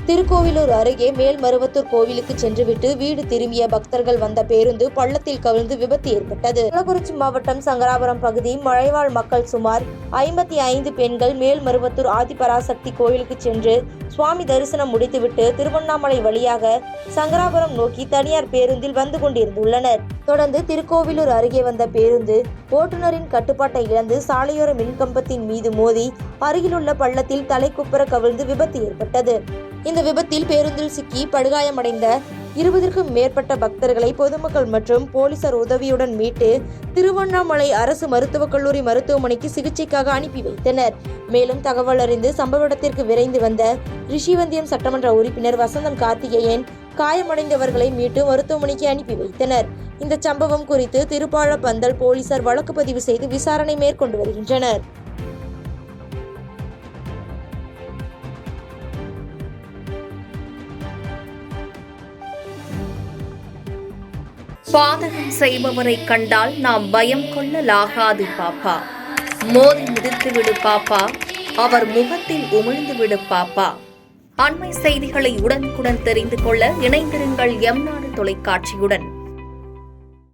திருக்கோவிலூர் அருகே மேல்மருவத்தூர் கோவிலுக்கு சென்றுவிட்டு வீடு திரும்பிய பக்தர்கள் வந்த பேருந்து பள்ளத்தில் கவிழ்ந்து விபத்து ஏற்பட்டது. கள்ளக்குறிச்சி மாவட்டம் சங்கராபுரம் பகுதி மலைவாழ் மக்கள் சுமார் 55 பெண்கள் மேல்மருவத்தூர் ஆதிபராசக்தி கோவிலுக்கு சென்று சுவாமி தரிசனம் முடித்துவிட்டு திருவண்ணாமலை வழியாக சங்கராபுரம் நோக்கி தனியார் பேருந்தில் வந்து கொண்டிருந்துள்ளனர். தொடர்ந்து திருக்கோவிலூர் அருகே வந்த பேருந்து ஓட்டுநரின் கட்டுப்பாட்டை இழந்து சாலையோர மின்கம்பத்தின் மீது மோதி அருகிலுள்ள பள்ளத்தில் தலைக்குப்புற கவிழ்ந்து விபத்து ஏற்பட்டது. இந்த விபத்தில் பேருந்தில் சிக்கி படுகாயமடைந்த 20க்கும் மேற்பட்ட பக்தர்களை பொதுமக்கள் மற்றும் போலீசார் உதவியுடன் மீட்டு திருவண்ணாமலை அரசு மருத்துவக் கல்லூரி மருத்துவமனைக்கு சிகிச்சைக்காக அனுப்பி வைத்தனர். மேலும் தகவல் அறிந்து சம்பவ இடத்திற்கு விரைந்து வந்த ரிஷிவந்தியம் சட்டமன்ற உறுப்பினர் வசந்தம் கார்த்திகேயன் காயமடைந்தவர்களை மீட்டு மருத்துவமனைக்கு அனுப்பி வைத்தனர். இந்த சம்பவம் குறித்து திருப்பாழப்பந்தல் போலீசார் வழக்கு பதிவு செய்து விசாரணை மேற்கொண்டு வருகின்றனர். பாதகம் செய்பவரை கண்டால் நாம் பயம் கொள்ளலாகாது பாப்பா. மோதி மிதித்து விடு பாப்பா, அவர் முகத்தில் உமிழ்ந்து விடு பாப்பா. அண்மை செய்திகளை உடனுக்குடன் தெரிந்து கொள்ள இணைந்திருங்கள் எம் நாடு தொலைக்காட்சியுடன்.